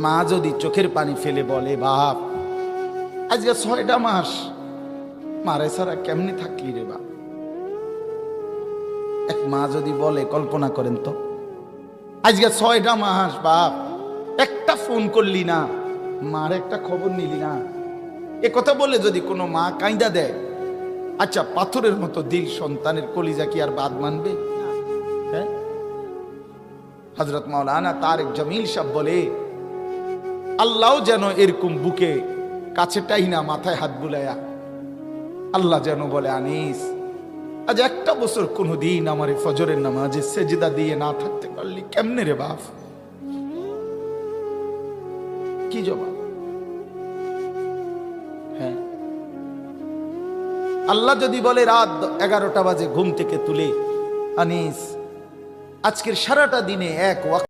মা যদি চোখের পানি ফেলে বলে, বাপ আজকে 6টা মাস মারে ছাড়া কেমনি থাকলি রে বাপ। এক মা যদি বলে, কল্পনা করেন তো, আজকে 6টা মাস বাপ একটা ফোন করলি না, মার একটা খবর নিলি না। এ কথা বলে যদি কোনো মা কাঁদা দেয়, আচ্ছা পাথরের মতো দিল সন্তানের কলিজা কি আর বাদ মানবে? হ্যাঁ, হযরত মাওলানা তারেক জামিল সাহেব বলে, আল্লাহ যেন এরকম বুকে কাছে টাইনা মাথায় হাত বুলায়া আল্লাহ যেন বলে, আনিস আজ একটা বছর কোনোদিন আমার ফজরের নামাজে সেজদা দিয়ে না থাকতে পারলি কেমনে রে বাপ? কি জবাব? হ্যাঁ, আল্লাহ যদি বলে রাত 11টা বাজে ঘুম থেকে তুলে, আনিস আজকের সারাটা দিনে এক ওয়াক্ত